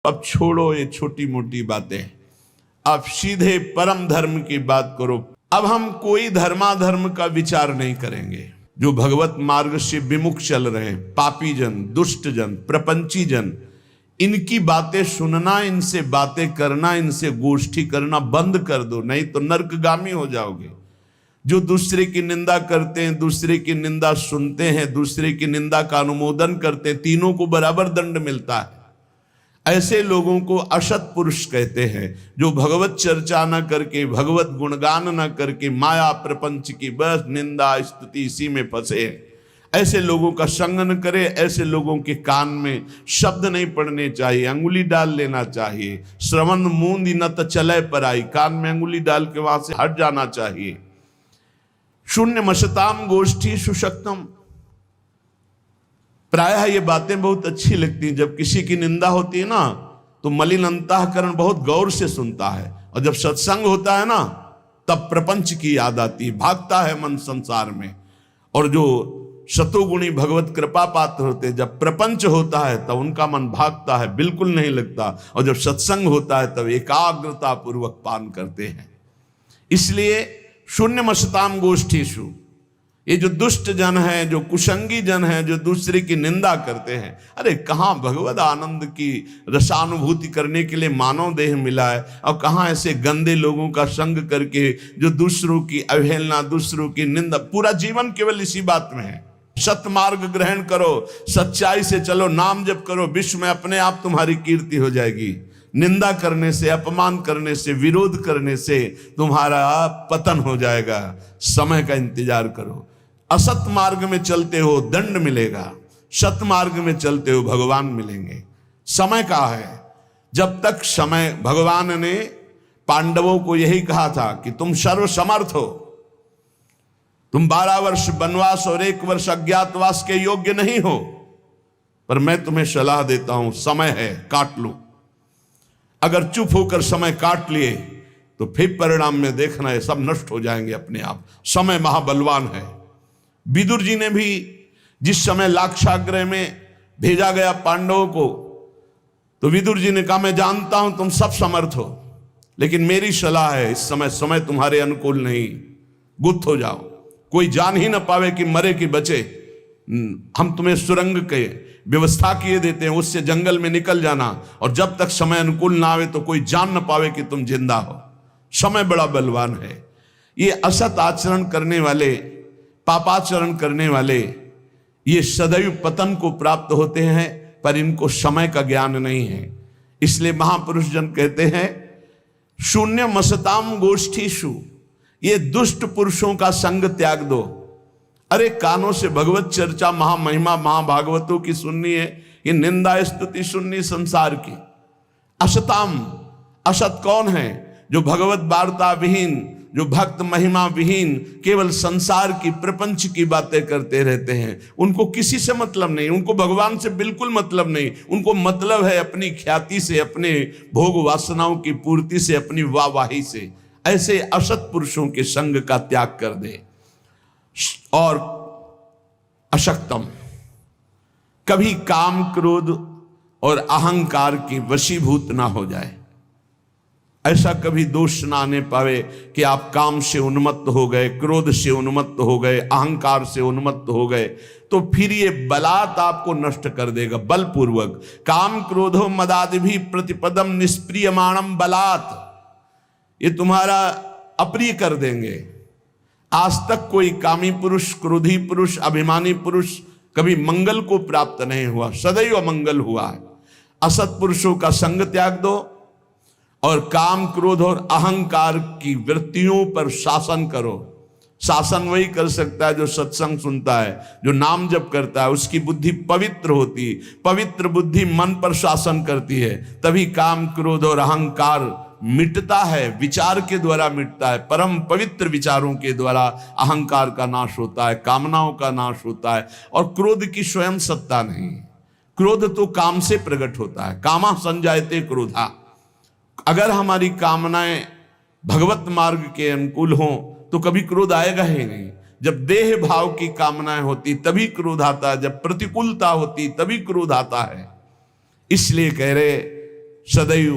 अब छोड़ो ये छोटी मोटी बातें, अब सीधे परम धर्म की बात करो। अब हम कोई धर्माधर्म का विचार नहीं करेंगे। जो भगवत मार्ग से विमुख चल रहे हैं, पापी जन, दुष्ट जन, प्रपंची जन, इनकी बातें सुनना, इनसे बातें करना, इनसे गोष्ठी करना बंद कर दो, नहीं तो नरकगामी हो जाओगे। जो दूसरे की निंदा करते हैं, दूसरे की निंदा सुनते हैं, दूसरे की निंदा का अनुमोदन करते हैं, तीनों को बराबर दंड मिलता है। ऐसे लोगों को असत पुरुष कहते हैं, जो भगवत चर्चा न करके, भगवत गुणगान न करके, माया प्रपंच की बस निंदा स्तुति इसी में फंसे हैं। ऐसे लोगों का संग न करे। ऐसे लोगों के कान में शब्द नहीं पड़ने चाहिए, अंगुली डाल लेना चाहिए। श्रवण मूंद न त चले पर आई, कान में अंगुली डाल के वहां से हट जाना चाहिए। शून्य मशताम गोष्ठी सुशक्तम। प्रायः ये बातें बहुत अच्छी लगती हैं। जब किसी की निंदा होती है ना, तो मलिन अंतःकरण बहुत गौर से सुनता है, और जब सत्संग होता है ना, तब प्रपंच की याद आती है, भागता है मन संसार में। और जो शतुगुणी भगवत कृपा पात्र होते हैं, जब प्रपंच होता है तब उनका मन भागता है, बिल्कुल नहीं लगता। और जब सत्संग होता है तब एकाग्रता पूर्वक पान करते हैं। इसलिए शून्य मशताम गोष्ठीषु, ये जो दुष्ट जन है, जो कुसंगी जन है, जो दूसरे की निंदा करते हैं, अरे कहाँ भगवत आनंद की रसानुभूति करने के लिए मानव देह मिला है, और कहाँ ऐसे गंदे लोगों का संग करके जो दूसरों की अवहेलना, दूसरों की निंदा, पूरा जीवन केवल इसी बात में है। सतमार्ग ग्रहण करो, सच्चाई से चलो, नाम जप करो, विश्व में अपने आप तुम्हारी कीर्ति हो जाएगी। निंदा करने से, अपमान करने से, विरोध करने से तुम्हारा पतन हो जाएगा। समय का इंतजार करो। असत मार्ग में चलते हो दंड मिलेगा, सत मार्ग में चलते हो भगवान मिलेंगे। समय का है। जब तक समय, भगवान ने पांडवों को यही कहा था कि तुम सर्वसमर्थ हो, तुम 12 वर्ष वनवास और 1 वर्ष अज्ञातवास के योग्य नहीं हो, पर मैं तुम्हें सलाह देता हूं, समय है, काट लो। अगर चुप होकर समय काट लिए तो फिर परिणाम में देखना है, सब नष्ट हो जाएंगे अपने आप। समय महाबलवान है। विदुर जी ने भी जिस समय लाक्षागृह में भेजा गया पांडवों को, तो विदुर जी ने कहा, मैं जानता हूं तुम सब समर्थ हो, लेकिन मेरी सलाह है, इस समय समय तुम्हारे अनुकूल नहीं, गुप्त हो जाओ, कोई जान ही ना पावे कि मरे कि बचे। हम तुम्हें सुरंग के व्यवस्था किए देते हैं, उससे जंगल में निकल जाना, और जब तक समय अनुकूल ना आवे तो कोई जान ना पावे कि तुम जिंदा हो। समय बड़ा बलवान है। ये असत आचरण करने वाले, पापाचरण करने वाले, ये सदैव पतन को प्राप्त होते हैं, पर इनको समय का ज्ञान नहीं है। इसलिए महापुरुष जन कहते हैं, शून्य मसताम गोष्ठीषु, ये दुष्ट पुरुषों का संग त्याग दो। अरे कानों से भगवत चर्चा, महामहिमा, महाभागवतों की सुननी है, ये निंदा स्तुति सुननी संसार की। असताम, असत कौन है? जो भगवत वार्ता विहीन, जो भक्त महिमा विहीन, केवल संसार की, प्रपंच की बातें करते रहते हैं। उनको किसी से मतलब नहीं, उनको भगवान से बिल्कुल मतलब नहीं। उनको मतलब है अपनी ख्याति से, अपने भोग वासनाओं की पूर्ति से, अपनी वाहवाही से। ऐसे असत पुरुषों के संग का त्याग कर दे। और अशक्तम, कभी काम, क्रोध और अहंकार की वशीभूत ना हो जाए। ऐसा कभी दोष ना आने पावे कि आप काम से उन्मत्त हो गए, क्रोध से उन्मत्त हो गए, अहंकार से उन्मत्त हो गए, तो फिर ये बलात् आपको नष्ट कर देगा, बलपूर्वक। काम क्रोधो मदादि भी प्रतिपदम निष्प्रियमाणम बलात्, ये तुम्हारा अप्रिय कर देंगे। आज तक कोई कामी पुरुष, क्रोधी पुरुष, अभिमानी पुरुष कभी मंगल को प्राप्त नहीं हुआ, सदैव अमंगल हुआ है। असत पुरुषों का संग त्याग दो, और काम, क्रोध और अहंकार की वृत्तियों पर शासन करो। शासन वही कर सकता है जो सत्संग सुनता है, जो नाम जप करता है, उसकी बुद्धि पवित्र होती है। पवित्र बुद्धि मन पर शासन करती है, तभी काम, क्रोध और अहंकार मिटता है। विचार के द्वारा मिटता है, परम पवित्र विचारों के द्वारा अहंकार का नाश होता है, कामनाओं का नाश होता है। और क्रोध की स्वयं सत्ता नहीं, क्रोध तो काम से प्रकट होता है। कामा संजायते क्रोधा। अगर हमारी कामनाएं भगवत मार्ग के अनुकूल हों तो कभी क्रोध आएगा ही नहीं। जब देह भाव की कामनाएं होती तभी क्रोध आता है, जब प्रतिकूलता होती तभी क्रोध आता है। इसलिए कह रहे सदैव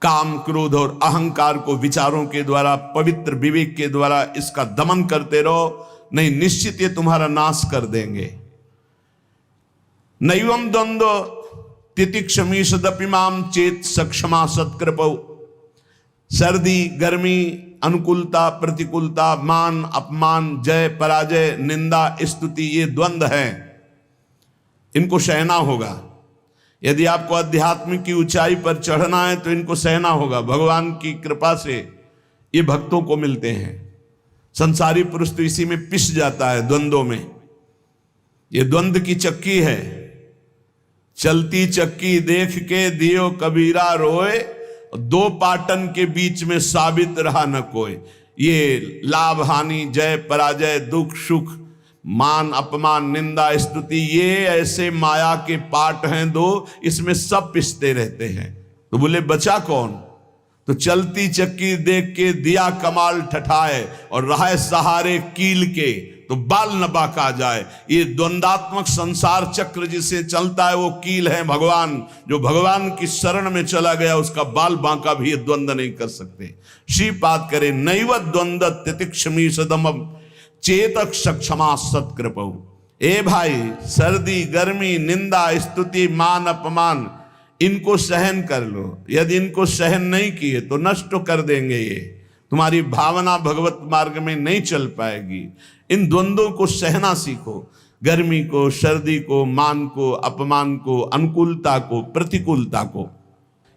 काम, क्रोध और अहंकार को विचारों के द्वारा, पवित्र विवेक के द्वारा इसका दमन करते रहो, नहीं निश्चित ये तुम्हारा नाश कर देंगे। नैवम द्वंद्व तितिक्षमीषदपिमाम चेत सक्षमा सत्कृपौ। सर्दी, गर्मी, अनुकूलता, प्रतिकूलता, मान, अपमान, जय, पराजय, निंदा, स्तुति, ये द्वंद्व हैं, इनको सहना होगा। यदि आपको अध्यात्म की ऊंचाई पर चढ़ना है तो इनको सहना होगा। भगवान की कृपा से ये भक्तों को मिलते हैं। संसारी पुरुष तो इसी में पिस जाता है, द्वंद्वों में। ये द्वंद्व की चक्की है, चलती चक्की देख के दियो कबीरा रोए, दो पाटन के बीच में साबित रहा न कोई। ये लाभ हानि, जय पराजय, दुख सुख, मान अपमान, निंदा स्तुति, ये ऐसे माया के पाठ हैं दो, इसमें सब पिसते रहते हैं। तो बोले बचा कौन? तो चलती चक्की देख के दिया कमाल ठठाए और रहा सहारे कील के, तो बाल न बाका जाए। ये द्वंदात्मक संसार चक्र जिसे चलता है वो कील है भगवान। जो भगवान की शरण में चला गया उसका बाल बांका भी ये द्वंद्व नहीं कर सकते। श्रीपाद करे नैव द्वंद्व तितिक्षमी सदम चेतक सक्षमा सत्कृपौ। ए भाई, सर्दी, गर्मी, निंदा, स्तुति, मान, अपमान, इनको सहन कर लो। यदि इनको सहन नहीं किए तो नष्ट कर देंगे। ये तुम्हारी भावना भगवत मार्ग में नहीं चल पाएगी। इन द्वंद्वों को सहना सीखो। गर्मी को, सर्दी को, मान को, अपमान को, अनुकूलता को, प्रतिकूलता को।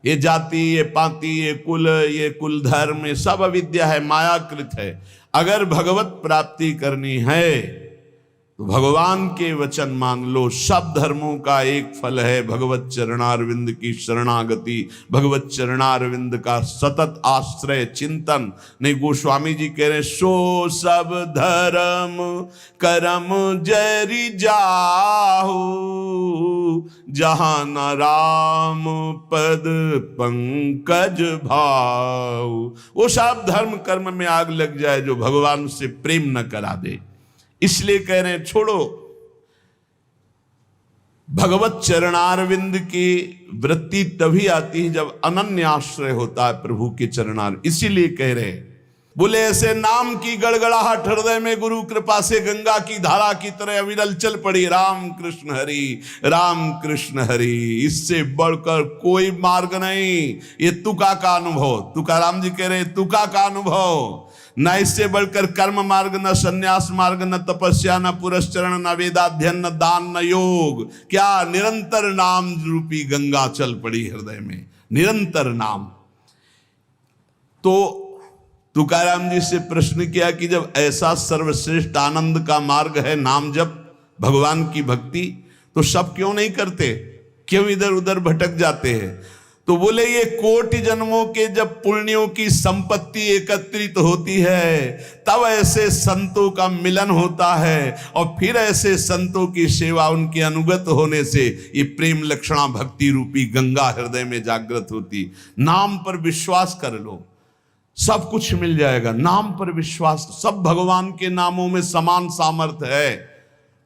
ये जाति, ये पाति, ये कुल धर्म, ये सब अविद्या है, मायाकृत है। अगर भगवत प्राप्ति करनी है तो भगवान के वचन मान लो। सब धर्मों का एक फल है भगवत चरणारविंद की शरणागति, भगवत चरणारविंद का सतत आश्रय चिंतन। नहीं, गोस्वामी जी कह रहे सो सब धर्म करम जरि जाहु, जहां न राम पद पंकज भाव। वो सब धर्म कर्म में आग लग जाए जो भगवान से प्रेम न करा दे। इसलिए कह रहे हैं छोड़ो। भगवत चरणारविंद की वृत्ति तभी आती है जब अनन्य आश्रय होता है प्रभु के चरणार। इसीलिए कह रहे हैं, बोले ऐसे नाम की गड़गड़ाहट हृदय में गुरु कृपा से गंगा की धारा की तरह अविरल चल पड़ी। राम कृष्ण हरि, राम कृष्ण हरि, इससे बढ़कर कोई मार्ग नहीं। ये तुका का अनुभव, तुकाराम जी कह रहे तुका का अनुभव। न इससे बढ़कर कर्म मार्ग, न संन्यास मार्ग, न तपस्या, न पुरस्चरण, न वेदाध्ययन, न दान, न योग। क्या निरंतर नाम रूपी गंगा चल पड़ी हृदय में, निरंतर नाम। तो तुकाराम जी से प्रश्न किया कि जब ऐसा सर्वश्रेष्ठ आनंद का मार्ग है नाम जप, भगवान की भक्ति, तो सब क्यों नहीं करते? क्यों इधर उधर भटक जाते हैं? तो बोले ये कोटि जन्मों के जब पुण्यों की संपत्ति एकत्रित होती है तब ऐसे संतों का मिलन होता है, और फिर ऐसे संतों की सेवा, उनके अनुगत होने से ये प्रेम लक्षणा भक्ति रूपी गंगा हृदय में जागृत होती। नाम पर विश्वास कर लो, सब कुछ मिल जाएगा। नाम पर विश्वास, सब भगवान के नामों में समान सामर्थ्य है।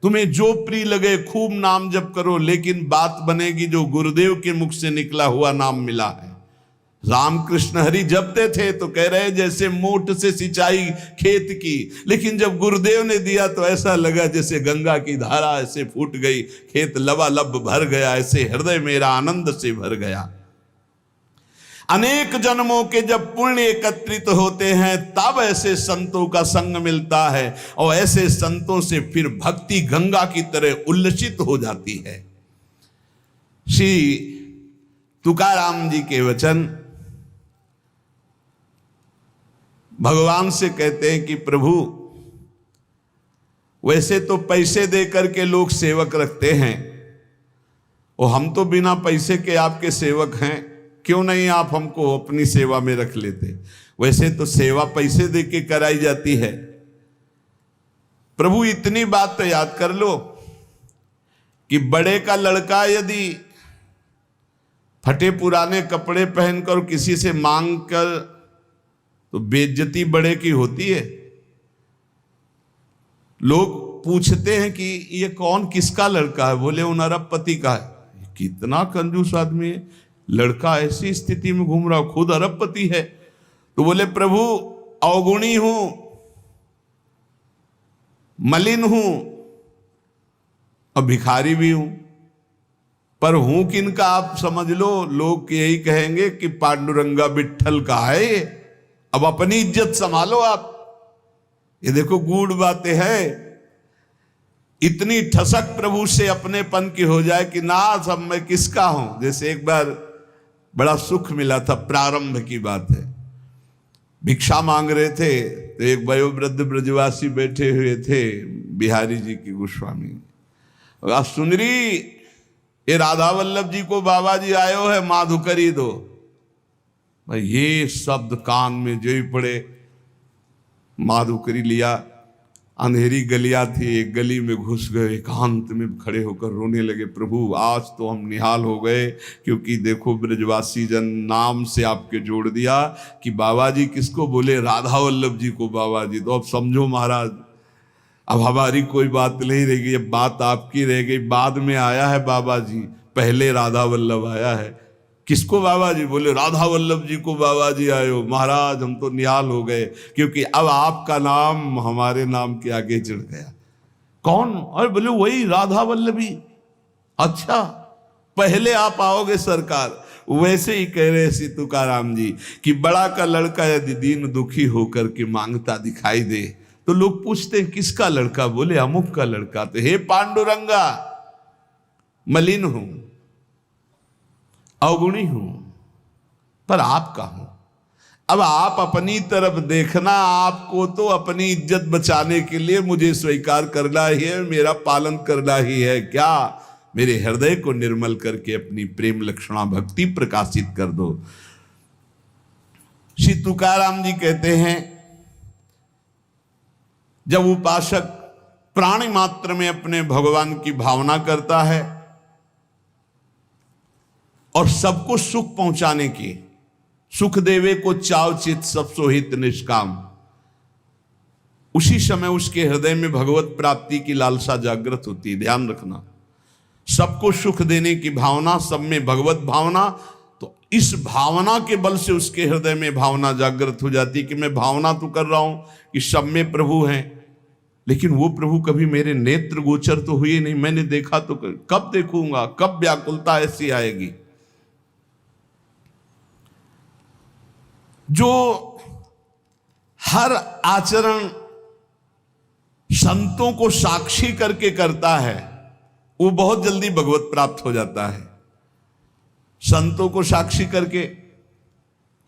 तुम्हें जो प्रिय लगे खूब नाम जप करो, लेकिन बात बनेगी जो गुरुदेव के मुख से निकला हुआ नाम मिला है। रामकृष्ण हरि जपते थे तो कह रहे जैसे मोट से सिंचाई खेत की, लेकिन जब गुरुदेव ने दिया तो ऐसा लगा जैसे गंगा की धारा ऐसे फूट गई, खेत लबालब भर गया, ऐसे हृदय मेरा आनंद से भर गया। अनेक जन्मों के जब पुण्य एकत्रित होते हैं तब ऐसे संतों का संग मिलता है, और ऐसे संतों से फिर भक्ति गंगा की तरह उल्लसित हो जाती है। श्री तुकाराम जी के वचन भगवान से कहते हैं कि प्रभु, वैसे तो पैसे दे करके लोग सेवक रखते हैं, और हम तो बिना पैसे के आपके सेवक हैं, क्यों नहीं आप हमको अपनी सेवा में रख लेते? वैसे तो सेवा पैसे दे के कराई जाती है। प्रभु इतनी बात तो याद कर लो कि बड़े का लड़का यदि फटे पुराने कपड़े पहनकर किसी से मांग कर, तो बेइज्जती बड़े की होती है। लोग पूछते हैं कि ये कौन, किसका लड़का है? बोले उन अरबपति का है। कितना कंजूस आदमी है, लड़का ऐसी स्थिति में घूम रहा, खुद अरबपति है। तो बोले प्रभु अवगुणी हूं, मलिन हूं और भिखारी भी हूं, पर हूं किनका आप समझ लो। लोग यही कहेंगे कि पांडुरंगा विट्ठल का है ये, अब अपनी इज्जत संभालो आप। ये देखो गूढ़ बातें है, इतनी ठसक प्रभु से अपनेपन की हो जाए कि ना सब मैं किसका हूं। जैसे एक बार बड़ा सुख मिला था, प्रारंभ की बात है, भिक्षा मांग रहे थे तो एक वयोवृद्ध ब्रजवासी बैठे हुए थे, बिहारी जी की गोस्वामी। आप सुनरी ये राधा वल्लभ जी को बाबा जी आयो है, माधुकरी दो। भाई ये शब्द कान में जो ही पड़े, माधुकरी लिया। अंधेरी गलियां थी, एक गली में घुस गए, एकांत में खड़े होकर रोने लगे, प्रभु आज तो हम निहाल हो गए, क्योंकि देखो ब्रजवासी जन नाम से आपके जोड़ दिया कि बाबा जी किसको बोले, राधा वल्लभ जी को बाबा जी। तो अब समझो महाराज, अब हमारी कोई बात नहीं रह गई, अब बात आपकी रह गई। बाद में आया है बाबा जी, पहले राधा वल्लभ आया है। किसको बाबा जी? बोले राधा वल्लभ जी को बाबा जी आयो। महाराज हम तो निहाल हो गए, क्योंकि अब आपका नाम हमारे नाम के आगे चढ़ गया। कौन? और बोले वही राधा वल्लभी। अच्छा पहले आप आओगे सरकार। वैसे ही कह रहे श्री तुकाराम जी कि बड़ा का लड़का यदि दीन दुखी होकर के मांगता दिखाई दे तो लोग पूछते हैं किसका लड़का? बोले अमुक का लड़का। तो हे पांडुरंगा, मलिन हूं, अवगुणी हूं, पर आपका हूं। अब आप अपनी तरफ देखना, आपको तो अपनी इज्जत बचाने के लिए मुझे स्वीकार करना ही है, मेरा पालन करना ही है। क्या? मेरे हृदय को निर्मल करके अपनी प्रेम लक्षणा भक्ति प्रकाशित कर दो। श्री तुकाराम जी कहते हैं, जब उपासक प्राणी मात्र में अपने भगवान की भावना करता है और सबको सुख पहुंचाने की, सुख देवे को चाव चित सब सोहित निष्काम, उसी समय उसके हृदय में भगवत प्राप्ति की लालसा जागृत होती है। ध्यान रखना, सबको सुख देने की भावना, सब में भगवत भावना, तो इस भावना के बल से उसके हृदय में भावना जागृत हो जाती कि मैं भावना तो कर रहा हूं कि सब में प्रभु हैं, लेकिन वो प्रभु कभी मेरे नेत्र गोचर तो हुए नहीं, मैंने देखा तो कब देखूंगा, कब व्याकुलता ऐसी आएगी। जो हर आचरण संतों को साक्षी करके करता है वो बहुत जल्दी भगवत प्राप्त हो जाता है। संतों को साक्षी करके,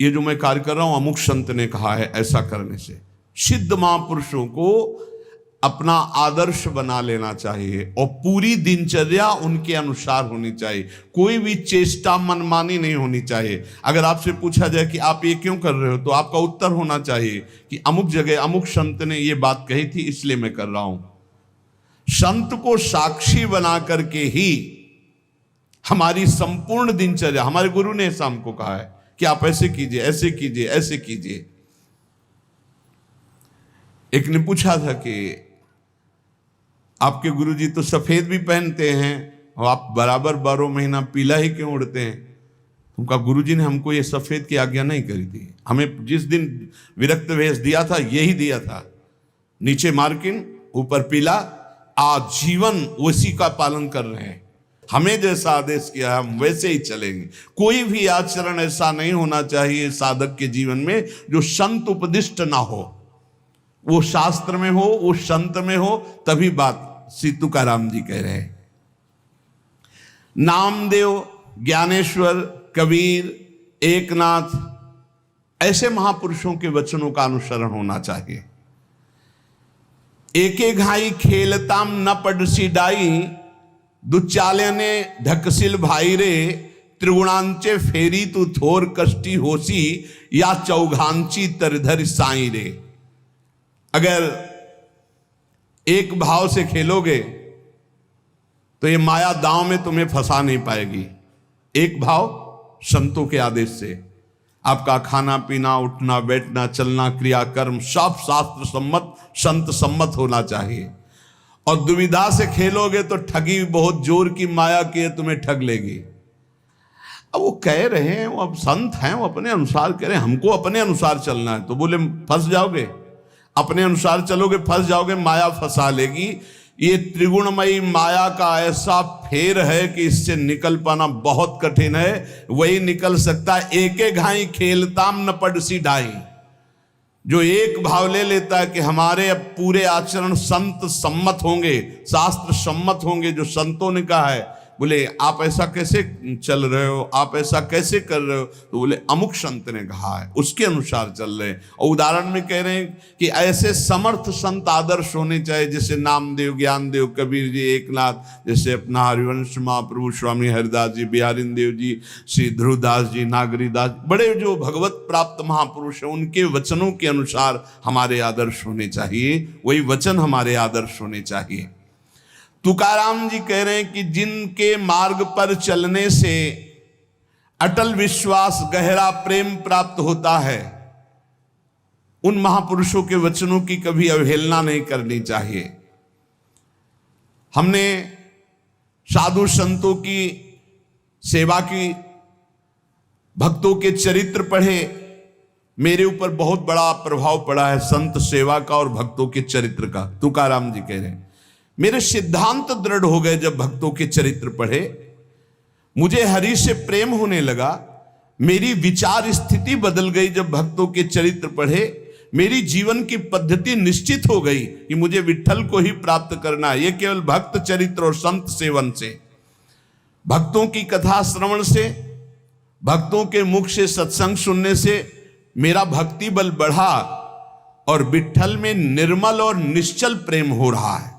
ये जो मैं कार्य कर रहा हूं अमुक संत ने कहा है, ऐसा करने से सिद्ध महापुरुषों को अपना आदर्श बना लेना चाहिए और पूरी दिनचर्या उनके अनुसार होनी चाहिए। कोई भी चेष्टा मनमानी नहीं होनी चाहिए। अगर आपसे पूछा जाए कि आप ये क्यों कर रहे हो, तो आपका उत्तर होना चाहिए कि अमुक जगह अमुक संत ने ये बात कही थी इसलिए मैं कर रहा हूं। संत को साक्षी बना करके ही हमारी संपूर्ण दिनचर्या, हमारे गुरु ने ऐसा हमको कहा है कि आप ऐसे कीजिए, ऐसे कीजिए, ऐसे कीजिए। एक ने पूछा था कि आपके गुरुजी तो सफेद भी पहनते हैं और आप बराबर 12 महीना पीला ही क्यों उड़ते हैं? उनका गुरुजी ने हमको ये सफेद की आज्ञा नहीं करी थी। हमें जिस दिन विरक्त वेश दिया था यही दिया था, नीचे मार्किन ऊपर पीला, आजीवन उसी का पालन कर रहे हैं। हमें जैसा आदेश किया हम वैसे ही चलेंगे। कोई भी आचरण ऐसा नहीं होना चाहिए साधक के जीवन में जो संत उपदिष्ट ना हो। वो शास्त्र में हो, वो संत में हो, तभी बात। श्री तुकाराम जी कह रहे हैं, नामदेव, ज्ञानेश्वर, कबीर, एकनाथ, ऐसे महापुरुषों के वचनों का अनुसरण होना चाहिए। एके घाई खेलताम न पड़सी डाई, दुचाले ने ढकसिल भाई रे, त्रिगुणांचे फेरी तू थोर कष्टी होसी, या चौघांची तरधर साई रे। अगर एक भाव से खेलोगे तो ये माया दांव में तुम्हें फंसा नहीं पाएगी। एक भाव संतों के आदेश से आपका खाना पीना, उठना बैठना, चलना, क्रिया कर्म सब शास्त्र सम्मत, संत सम्मत होना चाहिए। और दुविधा से खेलोगे तो ठगी बहुत जोर की माया की तुम्हें ठग लेगी। अब वो कह रहे हैं, वो अब संत हैं, वो अपने अनुसार कह रहे हैं, हमको अपने अनुसार चलना है। तो बोले फंस जाओगे, अपने अनुसार चलोगे फंस जाओगे, माया फंसा लेगी। ये त्रिगुणमयी माया का ऐसा फेर है कि इससे निकल पाना बहुत कठिन है। वही निकल सकता है एक घाई खेलताम न पड़सी ढाई, जो एक भाव ले लेता है कि हमारे अब पूरे आचरण संत सम्मत होंगे, शास्त्र सम्मत होंगे। जो संतों ने कहा है, बोले आप ऐसा कैसे चल रहे हो, आप ऐसा कैसे कर रहे हो, तो बोले अमुक संत ने कहा है, उसके अनुसार चल रहे हैं। और उदाहरण में कह रहे हैं कि ऐसे समर्थ संत आदर्श होने चाहिए, जैसे नामदेव, ज्ञानदेव, कबीर जी, एकनाथ, जैसे अपना हरिवंश महाप्रभु स्वामी हरिदास जी, बिहारिंदेव जी, श्री ध्रुवदास जी, नागरीदास, बड़े जो भगवत प्राप्त महापुरुष हैं, उनके वचनों के अनुसार हमारे आदर्श होने चाहिए, वही वचन हमारे आदर्श होने चाहिए। तुकाराम जी कह रहे हैं कि जिनके मार्ग पर चलने से अटल विश्वास, गहरा प्रेम प्राप्त होता है, उन महापुरुषों के वचनों की कभी अवहेलना नहीं करनी चाहिए। हमने साधु संतों की सेवा की, भक्तों के चरित्र पढ़े, मेरे ऊपर बहुत बड़ा प्रभाव पड़ा है संत सेवा का और भक्तों के चरित्र का। तुकाराम जी कह रहे हैं मेरे सिद्धांत दृढ़ हो गए जब भक्तों के चरित्र पढ़े, मुझे हरि से प्रेम होने लगा, मेरी विचार स्थिति बदल गई जब भक्तों के चरित्र पढ़े, मेरी जीवन की पद्धति निश्चित हो गई कि मुझे विट्ठल को ही प्राप्त करना है। ये केवल भक्त चरित्र और संत सेवन से, भक्तों की कथा श्रवण से, भक्तों के मुख से सत्संग सुनने से मेरा भक्ति बल बढ़ा और विट्ठल में निर्मल और निश्चल प्रेम हो रहा है।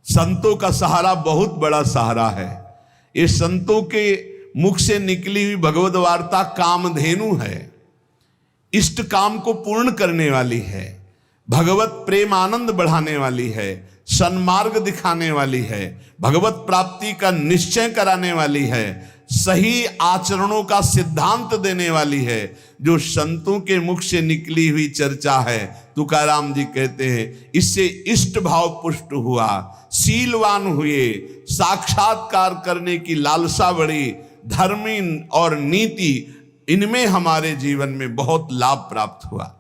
संतों का सहारा बहुत बड़ा सहारा है। ये संतों के मुख से निकली हुई भगवद वार्ता कामधेनु है, इष्ट काम को पूर्ण करने वाली है, भगवत प्रेम आनंद बढ़ाने वाली है, सन्मार्ग दिखाने वाली है, भगवत प्राप्ति का निश्चय कराने वाली है, सही आचरणों का सिद्धांत देने वाली है। जो संतों के मुख से निकली हुई चर्चा है, तुकाराम जी कहते हैं इससे इष्ट भाव पुष्ट हुआ, शीलवान हुए, साक्षात्कार करने की लालसा बढ़ी, धर्मी और नीति इनमें हमारे जीवन में बहुत लाभ प्राप्त हुआ।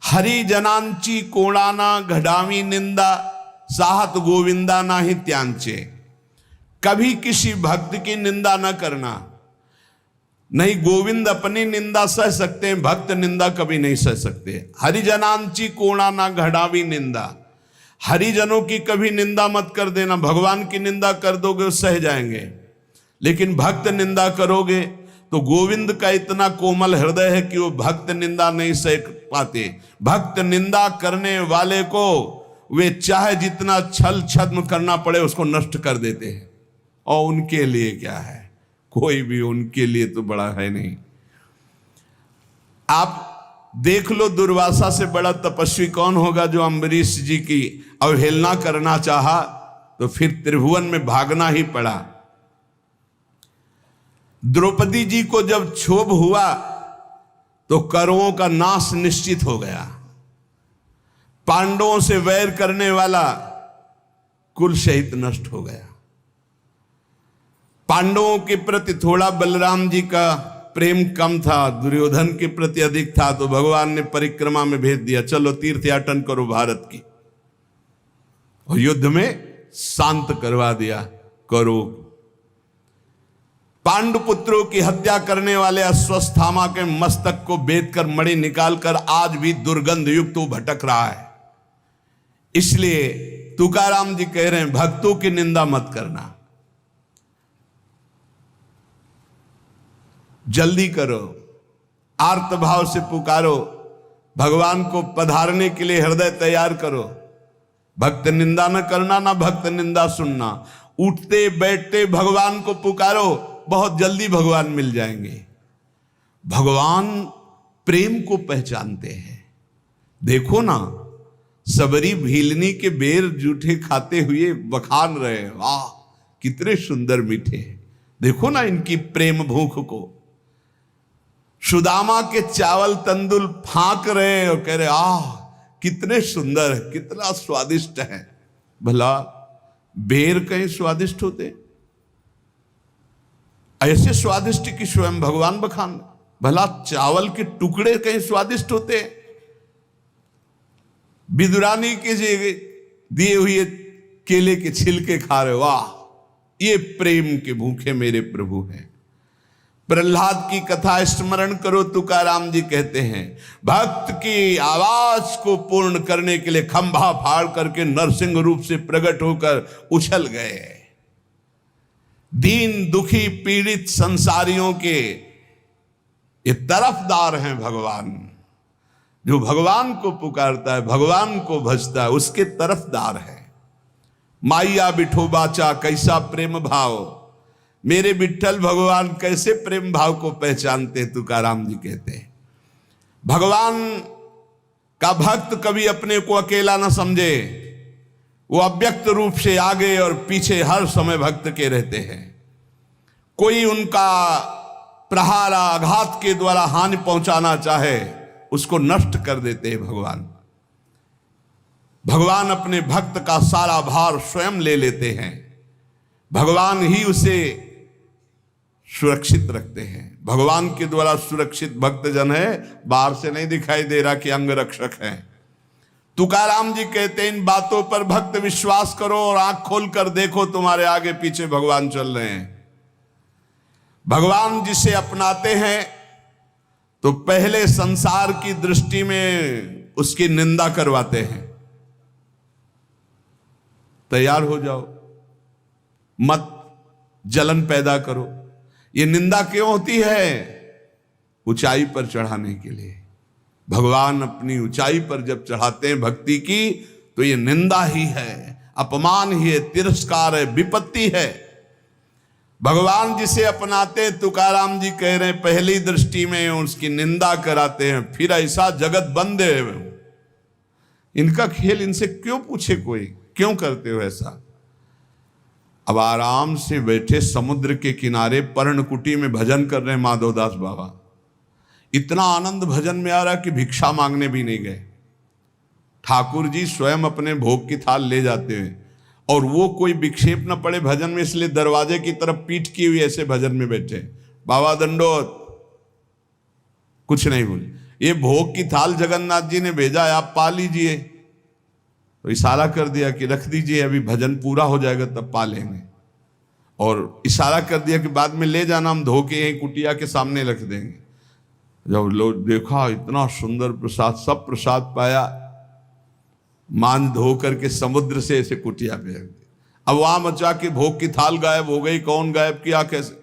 हरि जनांची कोणाना घडावी निंदा, साहत गोविंदा ना ही त्यांचे। कभी किसी भक्त की निंदा न करना। नहीं, गोविंद अपनी निंदा सह सकते हैं, भक्त निंदा कभी नहीं सह सकते। हरिजनांची कोणा ना घड़ावी निंदा, हरिजनों की कभी निंदा मत कर देना। भगवान की निंदा कर दोगे सह जाएंगे, लेकिन भक्त निंदा करोगे तो गोविंद का इतना कोमल हृदय है कि वो भक्त निंदा नहीं सह पाते। भक्त निंदा करने वाले को वे चाहे जितना छल छद्म करना पड़े उसको नष्ट कर देते हैं। और उनके लिए क्या है, कोई भी उनके लिए तो बड़ा है नहीं। आप देख लो दुर्वासा से बड़ा तपस्वी कौन होगा जो अम्बरीश जी की अवहेलना करना चाहा तो फिर त्रिभुवन में भागना ही पड़ा। द्रौपदी जी को जब क्षोभ हुआ तो कौरवों का नाश निश्चित हो गया। पांडवों से वैर करने वाला कुल सहित नष्ट हो गया। पांडवों के प्रति थोड़ा बलराम जी का प्रेम कम था, दुर्योधन के प्रति अधिक था, तो भगवान ने परिक्रमा में भेज दिया, चलो तीर्थयाटन करो भारत की, और युद्ध में शांत करवा दिया। करो पांडुपुत्रों की हत्या करने वाले अश्वत्थामा के मस्तक को बेच कर मणि निकालकर आज भी दुर्गंध युक्त वो भटक रहा है। इसलिए तुकाराम जी कह रहे हैं भक्तों की निंदा मत करना, जल्दी करो, आर्त भाव से पुकारो, भगवान को पधारने के लिए हृदय तैयार करो। भक्त निंदा न करना, ना भक्त निंदा सुनना। उठते बैठते भगवान को पुकारो, बहुत जल्दी भगवान मिल जाएंगे। भगवान प्रेम को पहचानते हैं। देखो ना, सबरी भीलनी के बेर जूठे खाते हुए बखान रहे, वाह कितने सुंदर मीठे हैं। देखो ना इनकी प्रेम भूख को। सुदामा के चावल तंदुल फांक रहे और कह रहे आह कितने सुंदर है, कितना स्वादिष्ट है। भला बेर कहीं स्वादिष्ट होते? ऐसे स्वादिष्ट कि स्वयं भगवान बखान। भला चावल के टुकड़े कहीं स्वादिष्ट होते हैं? विदुरानी के दिए हुए केले के छिलके खा रहे, वाह, ये प्रेम के भूखे मेरे प्रभु हैं। प्रहलाद की कथा स्मरण करो, तुकाराम जी कहते हैं भक्त की आवाज को पूर्ण करने के लिए खंभा फाड़ करके नरसिंह रूप से प्रकट होकर उछल गए। दीन दुखी पीड़ित संसारियों के ये तरफदार हैं भगवान। जो भगवान को पुकारता है, भगवान को भजता है, उसके तरफदार है। माइया बिठोबाचा कैसा प्रेम भाव, मेरे विठ्ठल भगवान कैसे प्रेम भाव को पहचानते, तुकाराम जी कहते हैं। भगवान का भक्त कभी अपने को अकेला ना समझे, वो अव्यक्त रूप से आगे और पीछे हर समय भक्त के रहते हैं। कोई उनका प्रहार आघात के द्वारा हानि पहुंचाना चाहे, उसको नष्ट कर देते हैं भगवान। भगवान अपने भक्त का सारा भार स्वयं ले लेते हैं। भगवान ही उसे सुरक्षित रखते हैं। भगवान के द्वारा सुरक्षित भक्त जन है, बाहर से नहीं दिखाई दे रहा कि अंग रक्षक है। तुकाराम जी कहते हैं इन बातों पर भक्त विश्वास करो और आंख खोल कर देखो, तुम्हारे आगे पीछे भगवान चल रहे हैं। भगवान जिसे अपनाते हैं तो पहले संसार की दृष्टि में उसकी निंदा करवाते हैं। तैयार हो जाओ, मत जलन पैदा करो। ये निंदा क्यों होती है? ऊंचाई पर चढ़ाने के लिए। भगवान अपनी ऊंचाई पर जब चढ़ाते हैं भक्ति की, तो ये निंदा ही है, अपमान ही है, तिरस्कार है, विपत्ति है। भगवान जिसे अपनाते, तुकाराम जी कह रहे हैं, पहली दृष्टि में उसकी निंदा कराते हैं, फिर ऐसा जगत बंद है। इनका खेल इनसे क्यों पूछे कोई, क्यों करते हो ऐसा? अब आराम से बैठे समुद्र के किनारे पर्णकुटी में भजन कर रहे हैं माधवदास बाबा। इतना आनंद भजन में आ रहा कि भिक्षा मांगने भी नहीं गए। ठाकुर जी स्वयं अपने भोग की थाल ले जाते हैं, और वो कोई विक्षेप न पड़े भजन में, इसलिए दरवाजे की तरफ पीठ की हुई ऐसे भजन में बैठे। बाबा दंडोत, कुछ नहीं बोले। ये भोग की थाल जगन्नाथ जी ने भेजा है, आप पा लीजिए। तो इशारा कर दिया कि रख दीजिए, अभी भजन पूरा हो जाएगा तब पा लेंगे। और इशारा कर दिया कि बाद में ले जाना, हम धो के यहीं कुटिया के सामने रख देंगे। जब लोग देखा इतना सुंदर प्रसाद, सब प्रसाद पाया, मान धो करके समुद्र से ऐसे कुटिया पे रख दिया। अब वहां मचा के भोग की थाल गायब हो गई। कौन गायब किया, कैसे?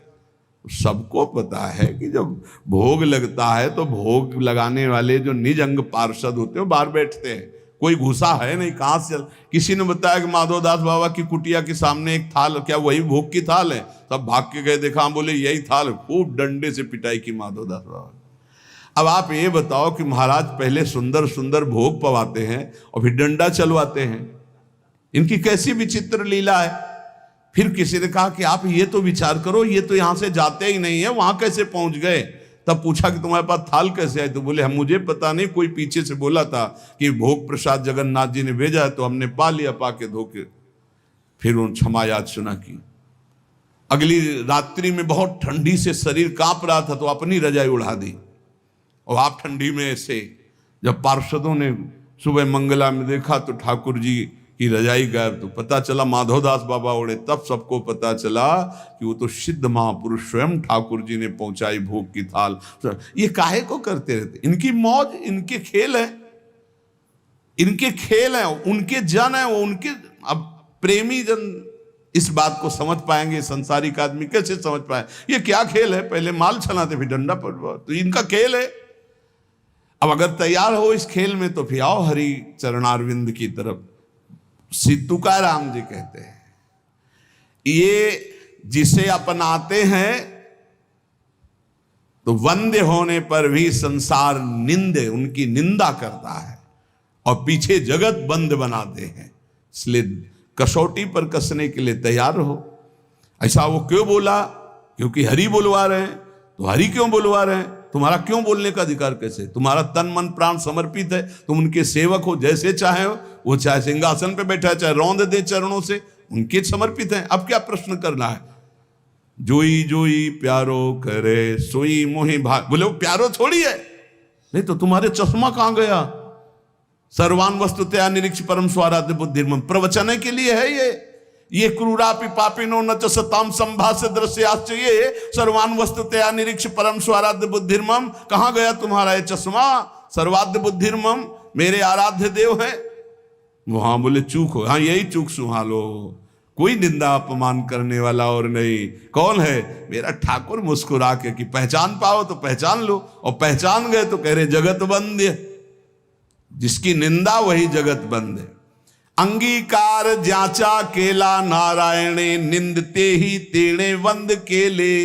सबको पता है कि जब भोग लगता है तो भोग लगाने वाले जो निज अंग पार्षद होते हैं बाहर बैठते हैं। कोई घुसा है नहीं, कहां से? किसी ने बताया कि माधवदास बाबा की कुटिया के सामने एक थाल, क्या वही भोग की थाल है? तब भाग के गए, देखा, बोले यही थाल। खूब डंडे से पिटाई की माधवदास बाबा। अब आप ये बताओ कि महाराज पहले सुंदर सुंदर भोग पवाते हैं और फिर डंडा चलवाते हैं। इनकी कैसी विचित्र लीला है। फिर किसी ने कहा कि आप ये तो विचार करो, ये तो यहां से जाते ही नहीं है, वहां कैसे पहुंच गए? तब पूछा कि तुम्हारे पास थाल कैसे आई? तो बोले हम, मुझे पता नहीं, कोई पीछे से बोला था कि भोग प्रसाद जगन्नाथ जी ने भेजा है, तो हमने पा लिया, पा के धो के। फिर उन क्षमा याद सुना की। अगली रात्रि में बहुत ठंडी से शरीर कांप रहा था, तो अपनी रजाई उड़ा दी। और आप ठंडी में ऐसे, जब पार्षदों ने सुबह मंगला में देखा तो ठाकुर जी की रजाई गायब, तो पता चला माधवदास बाबा उड़े। तब सबको पता चला कि वो तो सिद्ध महापुरुष स्वयं ठाकुर जी ने पहुंचाई भोग की थाल। ये काहे को करते रहते? इनकी मौज, इनके खेल है, इनके खेल है, उनके जन है वो, उनके। अब प्रेमी जन इस बात को समझ पाएंगे, संसारिक आदमी कैसे समझ पाए? ये क्या खेल है? पहले माल चलाते फिर डंडा पड़वा, तो इनका खेल है। अब अगर तैयार हो इस खेल में तो फिर आओ हरि चरणारविंद की तरफ। तुकाराम जी कहते हैं, ये जिसे अपनाते हैं तो वंद्य होने पर भी संसार निंदे, उनकी निंदा करता है और पीछे जगत बंद बनाते हैं। इसलिए कसौटी पर कसने के लिए तैयार रहो। ऐसा वो क्यों बोला? क्योंकि हरि बुलवा रहे हैं। तो हरि क्यों बुलवा रहे हैं? तुम्हारा क्यों बोलने का अधिकार कैसे? तुम्हारा तन मन प्राण समर्पित है, तुम उनके सेवक हो, जैसे चाहे हो। वो चाहे सिंहासन पे बैठा है, चाहे रौंद दे चरणों से, उनके समर्पित हैं। अब क्या प्रश्न करना है? जोई जोई प्यारो करे सोई मोहि भाग। बोले वो प्यारो थोड़ी है, नहीं तो तुम्हारे चश्मा कहां गया? सर्वान वस्तुतया निरीक्ष परम स्वाराध्य बुद्धिर्मम प्रवचन के लिए है ये क्रूरापि पापिनो न च सताम संभाष्य दृश्याश्च, ये सर्वान वस्तुतया निरीक्ष परम स्वाराध्य बुद्धिर्मम। कहां गया तुम्हारा ये चश्मा? सर्वाध्य बुद्धिर्मम मेरे आराध्य देव है। वहां बोले चूक हो, हाँ यही चूक सुहालो, कोई निंदा अपमान करने वाला और नहीं। कौन है? मेरा ठाकुर मुस्कुरा के कि पहचान पाओ तो पहचान लो, और पहचान गए तो कह रहे जगत बंद। जिसकी निंदा वही जगत बंद है। अंगीकार जाचा केला नारायणे निंदते ही तेणे वंद केले।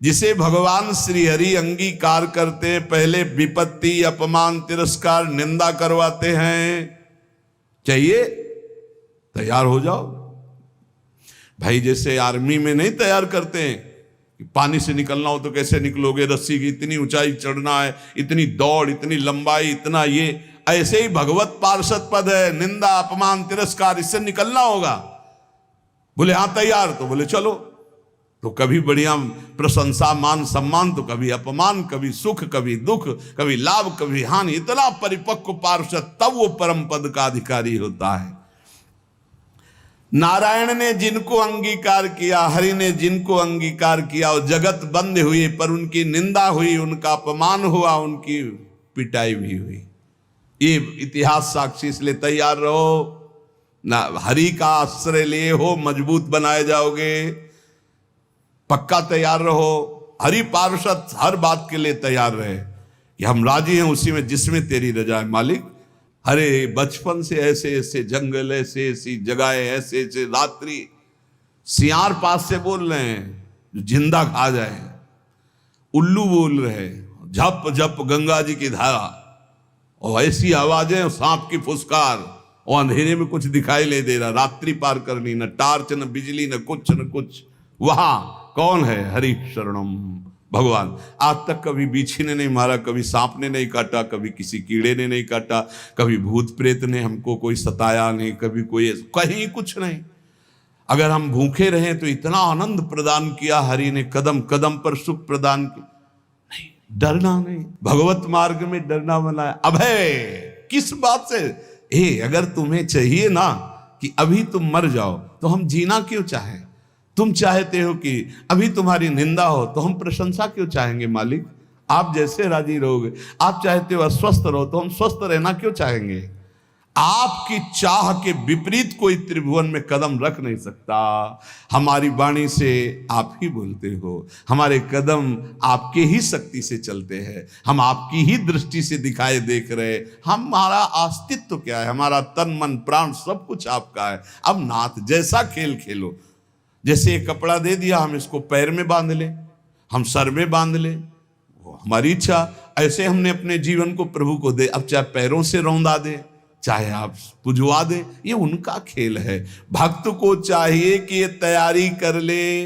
जिसे भगवान श्री हरि अंगीकार करते हैं, पहले विपत्ति अपमान तिरस्कार निंदा करवाते हैं। चाहिए तैयार हो जाओ भाई, जैसे आर्मी में नहीं तैयार करते हैं कि पानी से निकलना हो तो कैसे निकलोगे, रस्सी की इतनी ऊंचाई चढ़ना है, इतनी दौड़, इतनी लंबाई, इतना ये। ऐसे ही भगवत पार्षद पद है, निंदा अपमान तिरस्कार, इससे निकलना होगा। बोले हाँ तैयार, तो बोले चलो। तो कभी बढ़िया प्रशंसा मान सम्मान, तो कभी अपमान, कभी सुख, कभी दुख, कभी लाभ, कभी हानि। इतना परिपक्व पार्षद तब वो परम पद का अधिकारी होता है। नारायण ने जिनको अंगीकार किया, हरि ने जिनको अंगीकार किया, वो जगत बंद हुई, पर उनकी निंदा हुई, उनका अपमान हुआ, उनकी पिटाई भी हुई। ये इतिहास साक्षी, इसलिए तैयार रहो ना। हरि का आश्रय लिए हो, मजबूत बनाए जाओगे। पक्का तैयार रहो। हरि पार्षद हर बात के लिए तैयार रहे कि हम राजी हैं उसी में जिसमें तेरी रजा है मालिक। अरे बचपन से ऐसे ऐसे जंगल, ऐसे ऐसी जगह, ऐसे ऐसे रात्रि, सियार पास से बोल रहे हैं जो जिंदा खा जाए, उल्लू बोल रहे, झप झप गंगा जी की धारा, और ऐसी आवाजें, सांप की फुसकार, और अंधेरे में कुछ दिखाई नहीं दे रहा, रात्रि पार करनी, न टार्च न बिजली न कुछ। वहां कौन है? हरि शरणम भगवान। आज तक कभी बिच्छी ने नहीं मारा, कभी सांप ने नहीं काटा, कभी किसी कीड़े ने नहीं काटा, कभी भूत प्रेत ने हमको कोई सताया नहीं, कभी कोई कहीं कुछ नहीं। अगर हम भूखे रहे तो इतना आनंद प्रदान किया हरि ने, कदम कदम पर सुख प्रदान किया। नहीं, डरना नहीं, भगवत मार्ग में डरना बनाया। अभय किस बात से? अगर तुम्हें चाहिए ना कि अभी तुम मर जाओ तो हम जीना क्यों चाहें? तुम चाहते हो कि अभी तुम्हारी निंदा हो तो हम प्रशंसा क्यों चाहेंगे मालिक? आप जैसे राजी रहोगे। आप चाहते हो अस्वस्थ रहो तो हम स्वस्थ रहना क्यों चाहेंगे? आपकी चाह के विपरीत कोई त्रिभुवन में कदम रख नहीं सकता। हमारी वाणी से आप ही बोलते हो, हमारे कदम आपके ही शक्ति से चलते हैं, हम आपकी ही दृष्टि से दिखाए देख रहे। हमारा अस्तित्व क्या है? हमारा तन मन प्राण सब कुछ आपका है। अब नाथ जैसा खेल खेलो। जैसे एक कपड़ा दे दिया, हम इसको पैर में बांध ले, हम सर में बांध ले, वो हमारी इच्छा। ऐसे हमने अपने जीवन को प्रभु को दे। अब चाहे पैरों से रौंदा दे, चाहे आप पुजवा दे, ये उनका खेल है। भक्त को चाहिए कि ये तैयारी कर ले।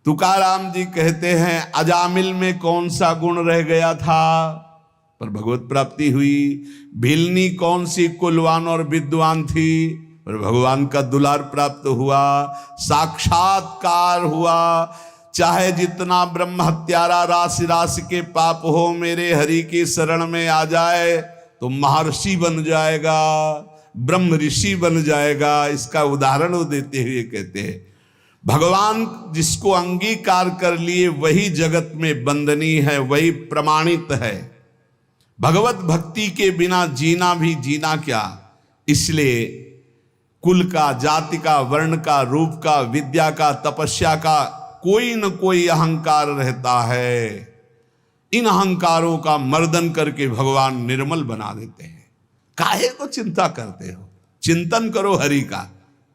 तुकाराम जी कहते हैं, अजामिल में कौन सा गुण रह गया था पर भगवत प्राप्ति हुई। भिलनी कौन सी कुलवान और विद्वान थी पर भगवान का दुलार प्राप्त हुआ, साक्षात्कार हुआ। चाहे जितना ब्रह्म हत्यारा राशि राशि के पाप हो, मेरे हरि की शरण में आ जाए तो महर्षि बन जाएगा, ब्रह्म ऋषि बन जाएगा। इसका उदाहरण वो देते हुए कहते हैं, भगवान जिसको अंगीकार कर लिए वही जगत में बंदनीय है, वही प्रमाणित है। भगवत भक्ति के बिना जीना भी जीना क्या। इसलिए कुल का, जाति का, वर्ण का, रूप का, विद्या का, तपस्या का कोई न कोई अहंकार रहता है। इन अहंकारों का मर्दन करके भगवान निर्मल बना देते हैं। काहे को चिंता करते हो? चिंतन करो हरि का।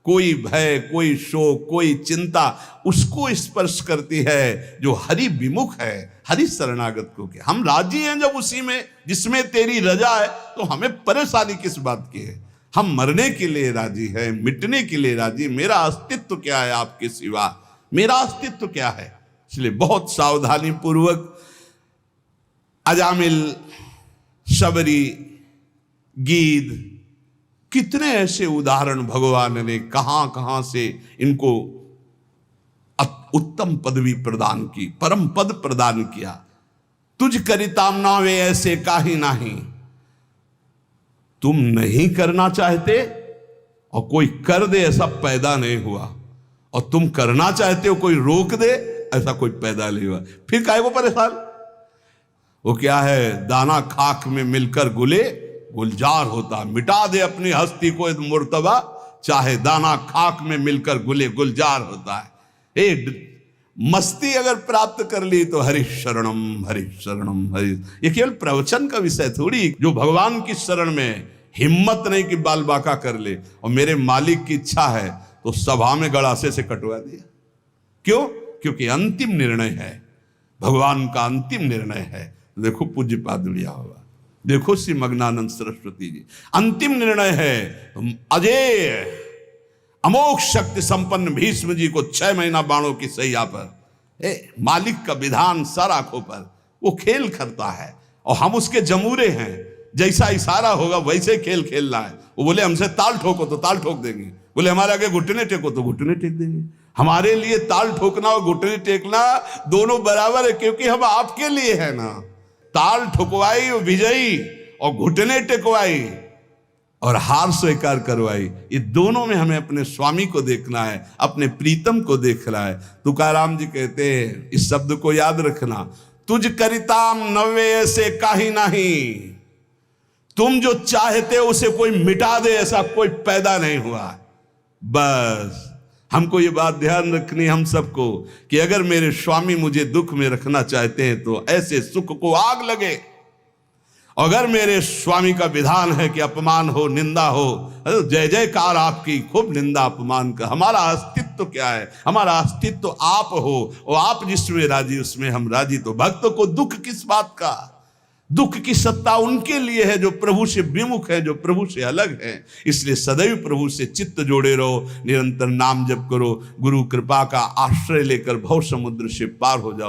कोई भय, कोई शोक, कोई चिंता उसको स्पर्श करती है जो हरि विमुख है, हरि शरणागत को। क्या हम राजी हैं जब उसी में जिसमें तेरी रजा है, तो हमें परेशानी किस बात की है? हम मरने के लिए राजी हैं, मिटने के लिए राजी। मेरा अस्तित्व क्या है आपके सिवा? मेरा अस्तित्व क्या है? इसलिए बहुत सावधानी पूर्वक अजामिल, शबरी, गीद, कितने ऐसे उदाहरण भगवान ने कहां कहां से इनको उत्तम पदवी प्रदान की, परम पद प्रदान किया। तुझ करिताम नावे ऐसे काहि नाही। तुम नहीं करना चाहते और कोई कर दे ऐसा पैदा नहीं हुआ, और तुम करना चाहते हो कोई रोक दे ऐसा कोई पैदा नहीं हुआ। फिर काहे को परेशान? वो क्या है, दाना खाक में मिलकर गुले गुलजार होता। मिटा दे अपनी हस्ती को मुर्तबा, चाहे दाना खाक में मिलकर गुले गुलजार होता है। मस्ती अगर प्राप्त कर ली तो हरि शरणम हरि शरणम हरि। ये केवल प्रवचन का विषय थोड़ी, जो भगवान की शरण में हिम्मत नहीं कि बाल बाका कर ले और मेरे मालिक की इच्छा है तो सभा में गड़ासे से कटवा दिया। क्यों? क्योंकि अंतिम निर्णय है, भगवान का अंतिम निर्णय है। देखो पूज्य पादुड़िया होगा, देखो श्री मग्नानंद सरस्वती जी, अंतिम निर्णय है। अजय अमोघ शक्ति संपन्न भीष्म जी को 6 महीना बाणों की सैया पर, मालिक का विधान सर आंखों पर, वो खेल करता है और हम उसके जमूरे हैं। जैसा इशारा होगा वैसे खेल खेलना है। वो बोले हमसे ताल ठोको तो ताल ठोक देंगे, बोले हमारे आगे घुटने टेको तो घुटने टेक देंगे। हमारे लिए ताल ठोकना और घुटने टेकना दोनों बराबर है, क्योंकि हम आपके लिए है ना। ताल ठुकवाई विजयी और घुटने टेकवाई और हार स्वीकार करवाई, ये दोनों में हमें अपने स्वामी को देखना है, अपने प्रीतम को देखना है। तुकाराम जी कहते हैं, इस शब्द को याद रखना, तुझ करिताम नवे ऐसे काहि नहीं। तुम जो चाहते हो उसे कोई मिटा दे ऐसा कोई पैदा नहीं हुआ। बस हमको ये बात ध्यान रखनी हम सबको कि अगर मेरे स्वामी मुझे दुख में रखना चाहते हैं तो ऐसे सुख को आग लगे। अगर मेरे स्वामी का विधान है कि अपमान हो, निंदा हो, जय जयकार आपकी, खूब निंदा अपमान का। हमारा अस्तित्व क्या है? हमारा अस्तित्व तो आप हो, और आप जिसमें राजी उसमें हम राजी। तो भक्त को दुख किस बात का? दुख की सत्ता उनके लिए है जो प्रभु से विमुख है, जो प्रभु से अलग है। इसलिए सदैव प्रभु से चित्त जोड़े रहो, निरंतर नाम जप करो, गुरु कृपा का आश्रय लेकर भव समुद्र से पार हो जाओ।